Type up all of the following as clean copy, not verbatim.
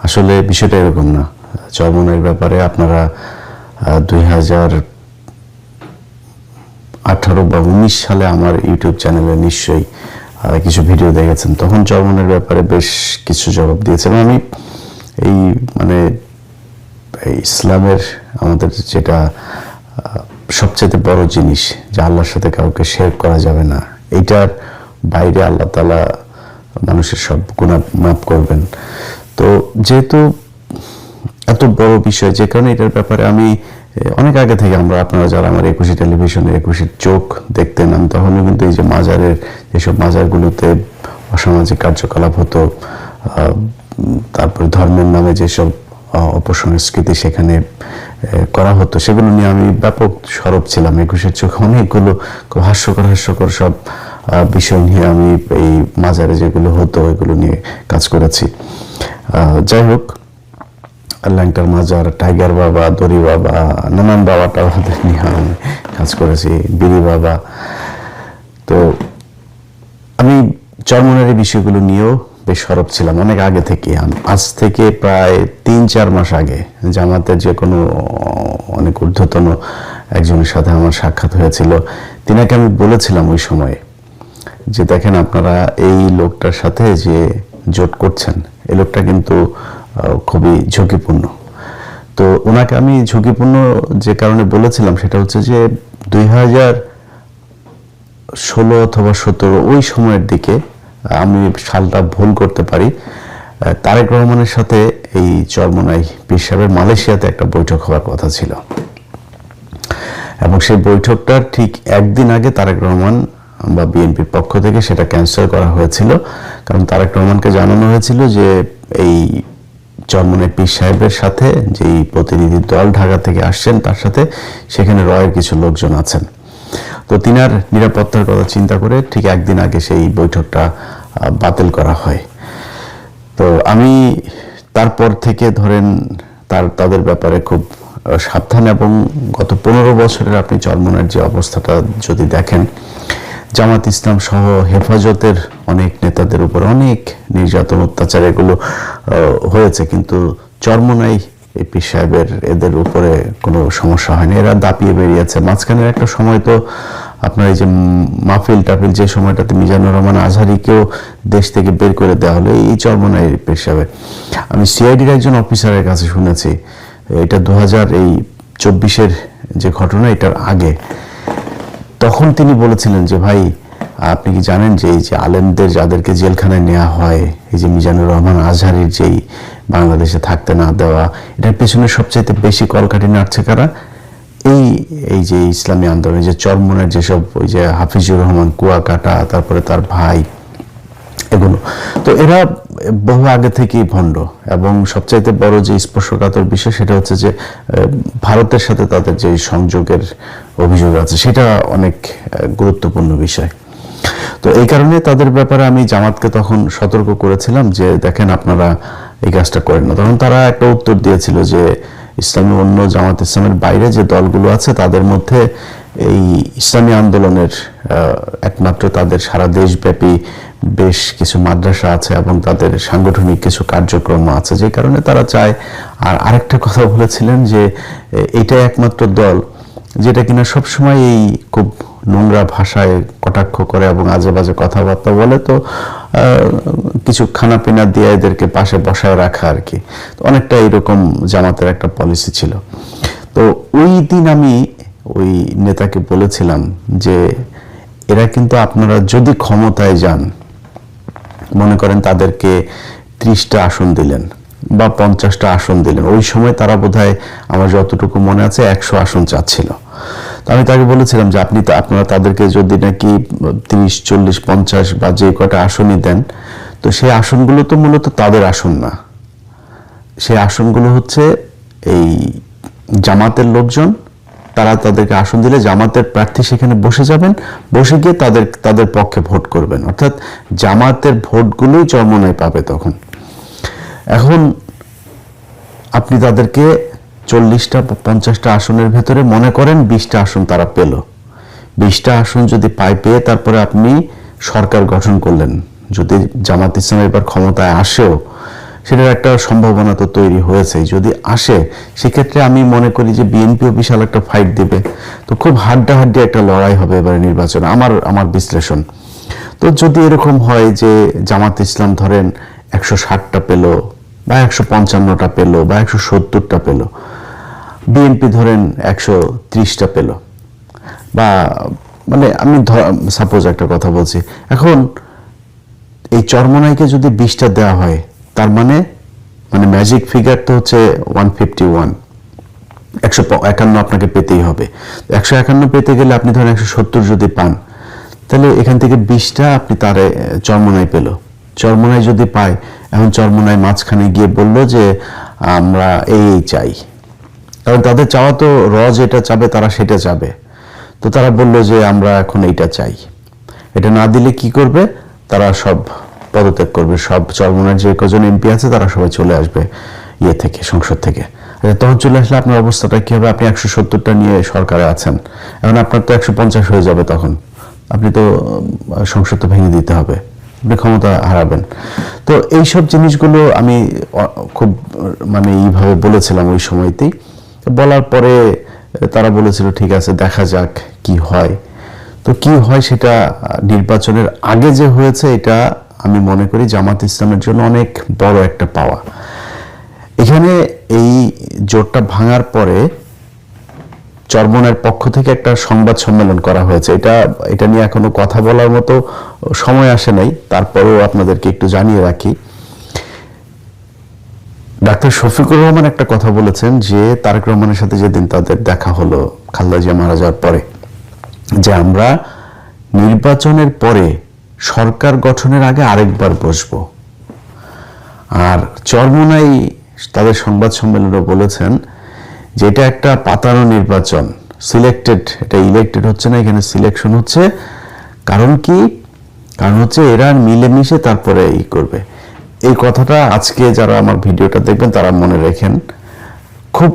আসলে বিষয়টা এরকম না। চরমোনাইয়ের ব্যাপারে আপনারা 2018 বা 19 সালে আমার ইউটিউব চ্যানেলে নিশ্চয়ই কিছু ভিডিও দেখেছেন। তখন চরমোনাইয়ের ব্যাপারে বেশ কিছু জবাব দিয়েছিলাম আমি। এই মানে ইসলামের আমাদের যেটা সবচেয়ে বড় জিনিস যে আল্লাহর সাথে কাউকে শেয়ার করা যাবে না, এইটার বাইরে আল্লাহ তাআলা মানুষের সব গুনাহ মাফ করবেন। তো যেহেতু এত বড় বিষয়, যে কারণে এটার ব্যাপারে আমি অনেক আগে থেকে, আপনারা যারা আমার 21 টেলিভিশনে 21 চোখ দেখতেন, আমি তখনও কিন্তু এই যে মাজারের, যেসব মাজারগুলোতে অসামাজিক কার্যকলাপ হতো, তারপর ধর্মের নামে যেসব অপসংস্কৃতি সেখানে করা হতো, সেগুলো নিয়ে আমি ব্যাপক সরব ছিলাম। 21 চোখে অনেকগুলো খুব হাস্যকর সব বিষয় নিয়ে আমি এই মাজারে যেগুলো হতো এগুলো নিয়ে কাজ করেছি। যাই হোক, ল্যাংটার মাজার, টাইগার বাবা, দড়ি বাবা, নানান বাবাটা ওদের নিয়ে আমি কাজ করেছি, বিড়ি বাবা। তো আমি চরমোনাইয়ের বিষয়গুলো নিয়েও বেশ সরব ছিলাম অনেক আগে থেকে। আজ থেকে প্রায় 3-4 মাস আগে জামাতের যে কোনো অনেক ঊর্ধ্বতন একজনের সাথে আমার সাক্ষাৎ হয়েছিল। তিনাকে আমি বলেছিলাম ওই সময়ে যে দেখেন, আপনারা এই লোকটার সাথে যে জোট করছেন, এই লোকটা কিন্তু খুবই ঝুঁকিপূর্ণ। তো ওনাকে আমি ঝুঁকিপূর্ণ যে কারণে বলেছিলাম সেটা হচ্ছে যে 2016 অথবা 17 ওই সময়ের দিকে, আমি সালটা ভুল করতে পারি, তারেক রহমানের সাথে এই চরমোনাই পীর সাহেবের মালয়েশিয়াতে একটা বৈঠক হওয়ার কথা ছিল, এবং সেই বৈঠকটার ঠিক একদিন আগে তারেক রহমান বা বিএনপির পক্ষ থেকে সেটা ক্যান্সেল করা হয়েছিল। কারণ তারেক রহমানকে জানানো হয়েছিল যে এই চরমোনাই পীর সাহেবের সাথে যেই প্রতিনিধি দল ঢাকা থেকে আসছেন, তার সাথে সেখানে রয়ের কিছু লোকজন আছেন। তো তিনার নিরাপত্তার কথা চিন্তা করে ঠিক একদিন আগে সেই বৈঠকটা বাতিল করা হয়। তো আমি তারপর থেকে ধরেন তাদের ব্যাপারে খুব সাবধান, এবং গত 15 বছরের আপনি চরমোনাইয়ের যে অবস্থাটা যদি দেখেন, জামাত ইসলাম সহ হেফাজতের অনেক নেতাদের উপর অনেক নির্যাতন, অত্যাচার এগুলো হয়েছে, কিন্তু চরমোনাই এই পীর সাহেবের এদের উপরে কোনো সমস্যা হয়নি। এরা দাপিয়ে বেরিয়েছে। মাঝখানের একটা সময় তো আপনার এই যে মাহফিল টাফিল, যে সময়টাতে মিজানুর রহমান আজহারিকেও দেশ থেকে বের করে দেওয়া হলো এই চরমোনাই পীর সাহেবের। আমি সিআইডির একজন অফিসারের কাছে শুনেছি, এটা 2024 যে ঘটনা, এটার আগে, তখন তিনি বলেছিলেন যে ভাই, আপনি কি জানেন যে এই যে আলেমদের যাদেরকে জেলখানায় নেওয়া হয়, এই যে মিজানুর রহমান আজহারির যেই বাংলাদেশে থাকতে না দেওয়া, এটার পেছনে সবচাইতে বেশি কলকাঠি নাড়ছে কারা? এই যে ইসলামী আন্দোলন, যে চরমোনাইয়ের যেসব ওই যে হাফিজুর রহমান কুয়াকাটা, তারপরে তার ভাই, এগুলো তো এরা বহু আগে থেকেই ভণ্ড। এবং সবচাইতে বড় যে স্পর্শকাতর বিষয় সেটা হচ্ছে যে ভারতের সাথে তাদের যে সংযোগের অভিযোগ আছে, সেটা অনেক গুরুত্বপূর্ণ বিষয়। তো এই কারণে তাদের ব্যাপারে আমি জামাতকে তখন সতর্ক করেছিলাম যে দেখেন, আপনারা এই কাজটা করেন না। তখন তারা একটা উত্তর দিয়েছিল যে ইসলামী অন্য জামাত ইসলামের বাইরে যে দলগুলো আছে তাদের মধ্যে এই ইসলামী আন্দোলনের একমাত্র তাদের সারা দেশব্যাপী বেশ কিছু মাদ্রাসা আছে এবং তাদের সাংগঠনিক কিছু কার্যক্রম আছে, যে কারণে তারা চায়। আর আরেকটা কথা বলেছিলেন যে এটা একমাত্র দল যেটা কিনা সবসময় এই খুব নোংরা ভাষায় কটাক্ষ করে এবং আজে বাজে কথাবার্তা বলে, তো কিছু খানাপিনা দিয়ে এদেরকে পাশে বসায় রাখা আর কি। তো অনেকটা এইরকম জামাতের একটা পলিসি ছিল। তো ওই দিন আমি ওই নেতাকে বলেছিলাম যে এরা কিন্তু, আপনারা যদি ক্ষমতায় যান, মনে করেন তাদেরকে 30টা আসন দিলেন বা 50টা আসন দিলেন, ওই সময় তারা বোধহয় আমার যতটুকু মনে আছে 100 আসন চাচ্ছিল। তো আমি তাকে বলেছিলাম যে আপনারা তাদেরকে যদি নাকি 30, 40, 50 বা যে কটা আসনই দেন, তো সেই আসনগুলো তো মূলত তাদের আসন না, সেই আসনগুলো হচ্ছে এই জামাতের লোকজন, তারা তাদেরকে আসন দিলে জামাতের প্রার্থী সেখানে বসে যাবেন, বসে গিয়ে তাদের পক্ষে ভোট করবেন, অর্থাৎ জামাতের ভোটগুলোই চরমোনাই পাবে তখন। এখন আপনি তাদেরকে 40টা 50টা আসনের ভেতরে মনে করেন 20টা আসন তারা পেল, 20টা আসন যদি পেয়ে তারপরে আপনি সরকার গঠন করলেন, যদি জামাত ইসলাম এবার ক্ষমতায় আসেও, সেটার একটা সম্ভাবনা তো তৈরি হয়েছে। যদি আসে সেক্ষেত্রে আমি মনে করি যে বিএনপিও বিশাল একটা ফাইট দেবে, তো খুব হাড্ডাহাড্ডি একটা লড়াই হবে এবারে নির্বাচনে, আমার বিশ্লেষণ। তো যদি এরকম হয় যে জামাত ইসলাম ধরেন 160টা পেল বা 155টা পেল বা 170টা পেল, বিএনপি ধরেন 130টা পেল, বা মানে আমি সাপোজ একটা কথা বলছি, এখন এই চরমোনাইকে যদি 20টা দেওয়া হয়, তার মানে ম্যাজিক ফিগার তো হচ্ছে 151, 151 আপনাকে পেতেই হবে। 151 পেতে গেলে আপনি ধরেন 170 যদি পান, তাহলে এখান থেকে 20টা আপনি তারে চরমোনাই পেল। চরমোনাই যদি পায়, এখন চরমোনাই মাঝখানে গিয়ে বলল যে আমরা এই চাই, কারণ তাদের চাওয়া তো যেটা চাবে তারা সেটা চাবে। তো তারা বলল যে আমরা এখন এইটা চাই। এটা না দিলে কি করবে, তারা সব পদত্যাগ করবে, সব চরমোনাইয়ের যে কজন এমপি আছে তারা সবাই চলে আসবে থেকে, সংসদ থেকে। তখন চলে আসলে আপনার অবস্থাটা কি হবে? আপনি 170টা নিয়ে সরকারে আছেন, এখন আপনার তো 150 হয়ে যাবে, তখন আপনি তো সংসদ তো ভেঙে দিতে হবে, আপনি ক্ষমতা হারাবেন। তো এইসব জিনিসগুলো আমি খুব এইভাবে বলেছিলাম ওই সময়তেই। বলার পরে তারা বলেছিল ঠিক আছে দেখা যাক কি হয়। তো কি হয় সেটা নির্বাচনের আগে যে হয়েছে, এটা আমি মনে করি জামাত ইসলামের জন্য অনেক বড় একটা পাওয়া। এখানে এই জোটটা ভাঙার পরে চরমোনাইয়ের পক্ষ থেকে একটা সংবাদ সম্মেলন করা হয়েছে। এটা নিয়ে এখনো কথা বলার মতো সময় আসে নাই, তারপরেও আপনাদেরকে একটু জানিয়ে রাখি। ডাক্তার শফিকুর রহমান একটা কথা বলেছেন যে তারেক রহমানের সাথে যেদিন তাদের দেখা হলো খালেদা জিয়া মারা যাওয়ার পরে, যে আমরা নির্বাচনের পরে সরকার গঠনের আগে আরেকবার বসবো। আর চরমোনাই তাদের সংবাদ সম্মেলনে বলেছেন যে এটা একটা পাতানো নির্বাচন, সিলেক্টেড, এটা ইলেক্টেড হচ্ছে না, এখানে সিলেকশন হচ্ছে। কারণ কি? কারণ হচ্ছে এরা মিলেমিশে তারপরে করবে। এই কথাটা আজকে যারা আমার ভিডিওটা দেখবেন তারা মনে রেখেন। খুব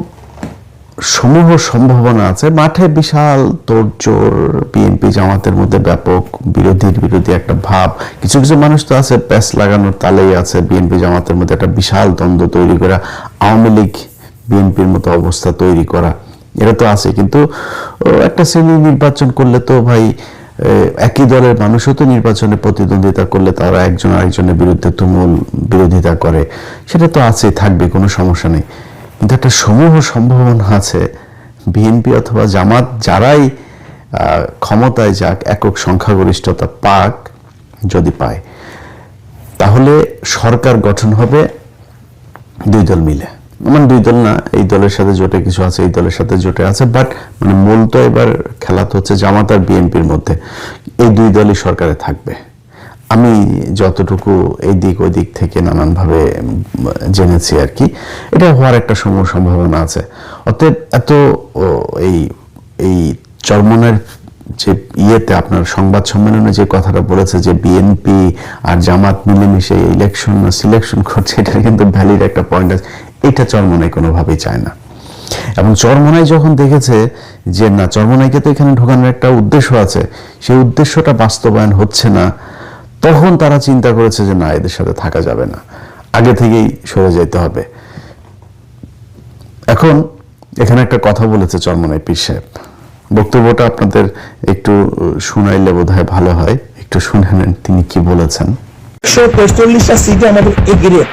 সমূহ সম্ভাবনা আছে, মাঠে বিশাল তোড়জোড়, বিএনপি জামাতের মধ্যে ব্যাপক বিরোধী একটা ভাব। কিছু কিছু মানুষ তো আছে প্যাচ লাগানোর তালেই আছে বিএনপি জামাতের মধ্যে একটা বিশাল দ্বন্দ্ব তৈরি করা, আওয়ামী লীগ বিএনপির মতো অবস্থা তৈরি করা, এটা তো আছে। কিন্তু একটা শ্রেণী নির্বাচন করলে তো ভাই একই দলের মানুষও তো নির্বাচনে প্রতিদ্বন্দ্বিতা করলে তারা একজন আরেকজনের বিরুদ্ধে তুমুল বিরোধিতা করে, সেটা তো আছে, থাকবে, কোনো সমস্যা নেই। কিন্তু একটা সমূহ সম্ভাবনা আছে বিএনপি অথবা জামাত যারাই ক্ষমতায় যাক, একক সংখ্যাগরিষ্ঠতা পাক, যদি পায় তাহলে সরকার গঠন হবে দুই দল মিলে। দুই দল না, এই দলের সাথে জোটে কিছু আছে, এই দলের সাথে জোটে আছে, বাট মূল তো এবার খেলা তো হচ্ছে জামাত আর বিএনপির মধ্যে। এই দুই দলই সরকারে থাকবে, আমি যতটুকু এই দিক ওই দিক থেকে নানানভাবে জেনেছি আর কি। এটা হওয়ার একটা সম্ভাবনা আছে। অতএব এত এই চরমোনাইয়ের যে ইয়েতে আপনার সংবাদ সম্মেলনে যে কথাটা বলেছে যে বিএনপি আর জামাত মিলেমিশে ইলেকশন না সিলেকশন করছে, এটা কিন্তু ভ্যালিড একটা পয়েন্ট আছে। এটা চরমোনাই কোনোভাবেই চায় না। এবং চরমোনাই যখন দেখেছে যে না, চরমোনাইকে তো এখানে ঢোকানোর একটা উদ্দেশ্য আছে, সেই উদ্দেশ্যটা বাস্তবায়ন হচ্ছে না, তখন তারা চিন্তা করেছে যে না, এদের সাথে থাকা যাবে না, আগে থেকেই সরে যেতে হবে। এখন এখানে একটা কথা বলেছে চরমোনাই পীর সাহেব, বক্তব্যটা আপনাদের একটু শুনাইলে বোধহয় ভালো হয়, একটু শুনে নেন তিনি কি বলেছেন। 145টা সিটে আমাদের এ গ্রেড,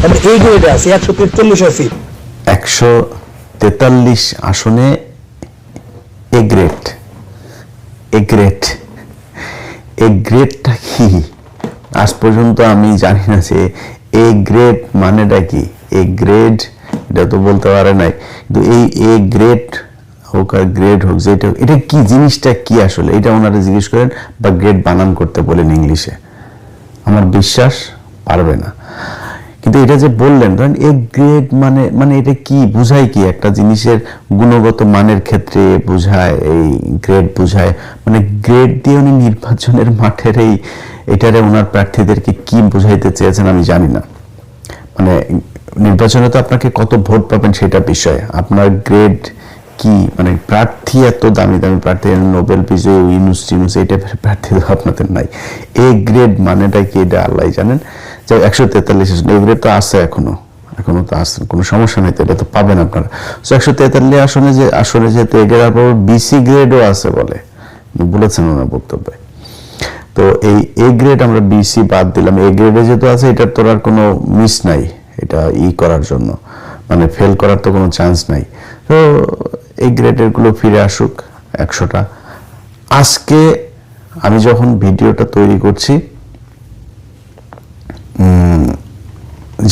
আমরা এই গ্রেডে আছি 143টা সিট, 143 আসনে এ গ্রেড। এ গ্রেডটা কি আজ পর্যন্ত আমি জানি না যে এ গ্রেড মানেটা কি। এ গ্রেড এটা তো বলতে পারে নাই, কিন্তু এই এ গ্রেড হোক আর গ্রেড হোক, যেটা এটা কি জিনিসটা কি আসলে, এটা ওনারা জিজ্ঞেস করেন বা গ্রেড বানান করতে বলেন ইংলিশে, আমার বিশ্বাস পারবে না। কিন্তু এটা যে বললেন ধরেন এ গ্রেড মানে এটা কি বুঝায়, কি একটা জিনিসের গুণগত মানের ক্ষেত্রে বুঝায়, এই গ্রেড বুঝায়, গ্রেড দিয়ে উনি নির্বাচনের মাঠের এটারে ওনার প্রার্থীদেরকে কি বুঝাইতে চেয়েছেন আমি জানি না। নির্বাচনে তো আপনাকে কত ভোট পাবেন সেটা বিষয়, আপনার গ্রেড কি, প্রার্থী এত দামি দামি প্রার্থী, নোবেল বিজয়ী ইউনুস এই টাইপের প্রার্থী তো আপনাদের নাই। এ গ্রেড মানেটা কি এটা আল্লাহ জানেন। যে 143 আসন এই গ্রেড তো আছে এখনো তো আছে, কোনো সমস্যা নেই, তো এটা তো পাবেন আপনারা। 143 আসনে যেহেতু এ গ্রেড পর বিসি গ্রেডও আছে বলে বলেছেন ওনার বক্তব্যে, তো এই এ গ্রেড আমরা বিসি বাদ দিলাম, এ গ্রেডে যেহেতু আছে এটার তো আর কোনো মিস নাই, এটা করার জন্য মানে ফেল করার তো কোনো চান্স নাই। তো এই গ্রেডের গুলো ফিরে আসুক 100টা। আজকে আমি যখন ভিডিওটা তৈরি করছি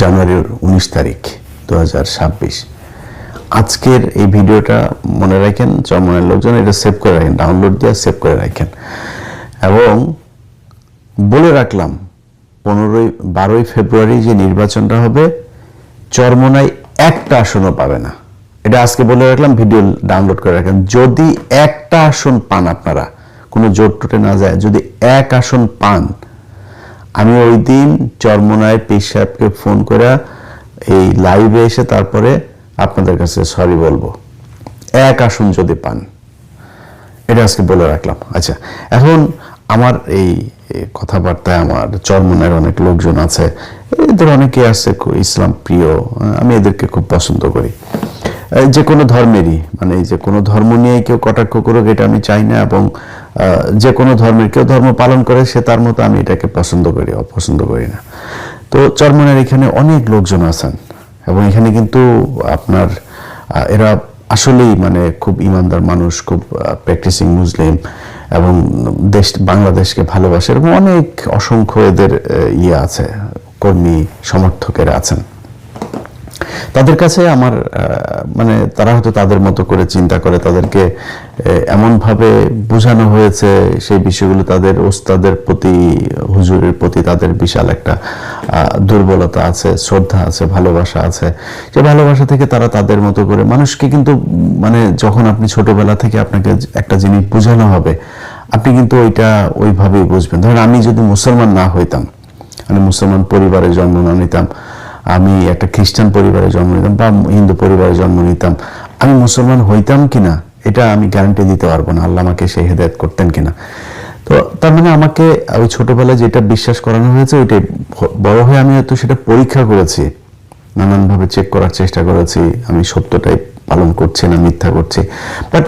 জানুয়ারির 19 তারিখ 2026, আজকের এই ভিডিওটা মনে রাখেন, চরমনের লোকজন এটা সেভ করে রাখেন, ডাউনলোড দিয়ে সেভ করে রাখেন। এবং বলে রাখলাম 12ই ফেব্রুয়ারি যে নির্বাচনটা হবে, চরমনায় একটা আসনও পাবে না, এটা আজকে বলে রাখলাম, ভিডিও ডাউনলোড করে রাখেন। যদি একটা আসন পান, আপনারা কোনো জোট টোটে না যায়, যদি এক আসন পান, আমি ওই দিন চরমনায় পীর সাহেবকে ফোন করে এই লাইভে এসে তারপরে আপনাদের কাছে সরি বলবো, এক আসন যদি পান, এটা আজকে বলে রাখলাম। আচ্ছা, এখন আমার এই কথাবার্তায় আমার চরমনায়ের অনেক লোকজন আছে, এদের অনেকে আছে ইসলাম প্রিয়, আমি এদেরকে খুব পছন্দ করি, যে কোনো ধর্মেরই, মানে যে কোনো ধর্ম নিয়ে কেউ কটাক্ষ করুক এটা আমি চাই না, এবং যে কোনো ধর্মের কেউ ধর্ম পালন করে সে তার মতো, আমি এটাকে পছন্দ করি, অপছন্দ করি না। তো চরমনায়ের এখানে অনেক লোকজন আছেন, এবং এখানে কিন্তু আপনার এরা আসলেই মানে খুব ইমানদার মানুষ, খুব প্র্যাকটিসিং মুসলিম, এবং বাংলাদেশকে ভালোবাসে, এবং অনেক অসংখ্য এদের আছে, কর্মী সমর্থকেরা আছেন। তাদের কাছে আমার মানে তারা হয়তো তাদের মতো করে চিন্তা করে, তাদেরকে এমনভাবে বোঝানো হয়েছে সেই বিষয়গুলো, তাদের ওস্তাদের প্রতি, হুজুরের প্রতি তাদের বিশাল একটা দুর্বলতা আছে, শ্রদ্ধা আছে, ভালোবাসা আছে। যে ভালোবাসা থেকে তারা তাদের মতো করে মানুষকে, কিন্তু মানে যখন আপনি ছোটবেলা থেকে আপনাকে একটা জিনিস বোঝানো হবে, আপনি কিন্তু ওইটা ওইভাবেই বুঝবেন। ধরেন আমি যদি মুসলমান না হইতাম, মানে মুসলমান পরিবারে জন্ম না নিতাম, আমি একটা খ্রিস্টান পরিবারে জন্ম নিতাম বা হিন্দু পরিবারে জন্ম নিতাম, আমি মুসলমান হইতাম কিনা এটা আমি গ্যারান্টি দিতে পারবো না, আল্লাহ আমাকে সেই হেদায়েত করতেন কিনা। তো তার মানে আমাকে ওই ছোটবেলায় যেটা বিশ্বাস করানো হয়েছে ওইটাই, বড় হয়ে আমি হয়তো সেটা পরীক্ষা করেছি, নানানভাবে চেক করার চেষ্টা করেছি, আমি সত্যটাই পালন করছি না মিথ্যা করছি, বাট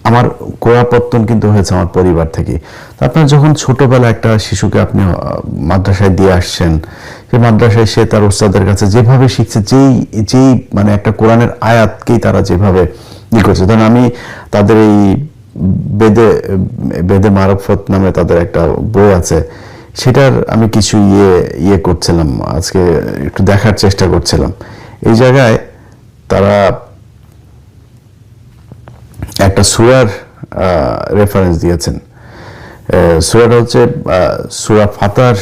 আমার গোড়াপত্তন কিন্তু হয়েছে আমার পরিবার থেকে। আপনার যখন ছোটবেলা একটা শিশুকে আপনি মাদ্রাসায় দিয়ে আসছেন, সেই মাদ্রাসায় সে তার ওস্তাদের কাছে যেভাবে শিখছে, যেই মানে একটা কোরআনের আয়াতকেই তারা যেভাবে করছে, ধরেন আমি তাদের এই বেদে মারফত নামে তাদের একটা বই আছে, সেটার আমি কিছু ইয়ে করছিলাম, আজকে একটু দেখার চেষ্টা করছিলাম। এই জায়গায় তারা একটা সূরার রেফারেন্স দিয়েছেন। সূরাটা হচ্ছে সূরা ফাতার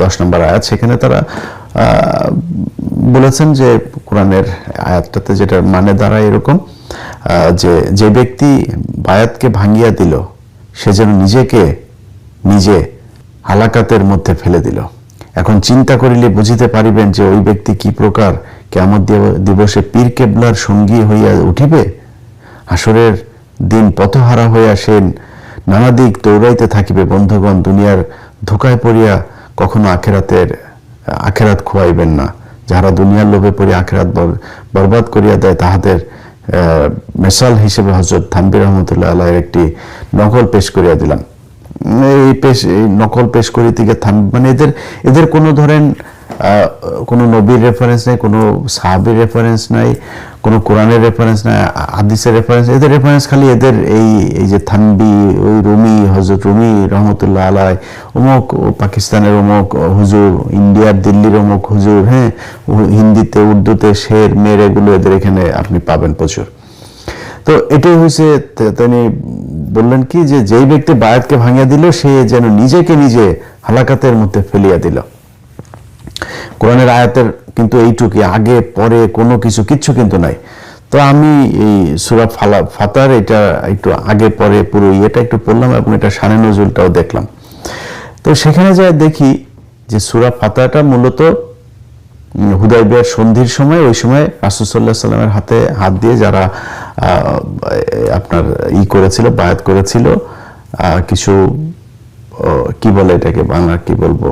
10 নম্বর আয়াত। সেখানে তারা বলেছেন যে কোরআনের আয়াতটাতে যেটা মানে দাঁড়ায় এরকম, যে ব্যক্তি বায়াতকে ভাঙিয়া দিল সে যেন নিজে হালাকাতের মধ্যে ফেলে দিল। এখন চিন্তা করিলে বুঝিতে পারিবেন যে ওই ব্যক্তি কি প্রকার কিয়ামত দিবসে পীর কেবলার সঙ্গী হইয়া উঠিবে। হাসরের দিন পথহারা হইয়া সে নানা দিক দৌড়াইতে থাকিবে। বন্ধুগণ, দুনিয়ার ধোকায় পড়িয়া কখনো আখেরাত খোয়াইবেন না। যারা দুনিয়ার লোভে পড়ে আখেরাত বরবাদ করিয়া দেয়, তাহাদের মেসাল হিসেবে হযরত থানভী রহমতুল্লাহ আলাইহির একটি নকল পেশ করিয়া দিলাম। এই নকল পেশ করিতে গিয়ে মানে এদের কোনো ধরেন কোনো নবীর রেফারেন্স নাই, কোনো সাহাবীর রেফারেন্স নাই, কোনো কোরআনের রেফারেন্স নাই, হাদিসের রেফারেন্স। এদের রেফারেন্স খালি এদের এই যে থানভী, ওই রুমি, হযরত রুমি রহমতুল্লাহ আলাই, অমুক পাকিস্তানের অমুক হুজুর, ইন্ডিয়ার দিল্লির অমুক হুজুর, হ্যাঁ, হিন্দিতে উর্দুতে শের মের, এগুলো এদের এখানে আপনি পাবেন প্রচুর। তো এটাই হয়েছে, তিনি বললেন কি যে যেই ব্যক্তি বায়াতকে ভাঙিয়া দিল সে যেন নিজে হালাকাতের মধ্যে ফেলিয়া দিল। কোরআনের আয়াতের কিন্তু এইটুকু, আগে পরে কোনো কিচ্ছু কিন্তু নাই। তো আমি এই সূরা ফাতার এটা একটু আগে পরে পুরো ইয়েটা একটু পড়লাম, এবং এটা শানে নজুলটাও দেখলাম। তো সেখানে যা দেখি যে সূরা ফাতারটা মূলত হুদায়বিয়ার সন্ধির সময়, ওই সময় রাসূল সাল্লাল্লাহু আলাইহি সাল্লামের হাত দিয়ে যারা আপনার করেছিল, বায়াত করেছিল, কিছু কি বলে এটাকে বাংলা কি বলবো,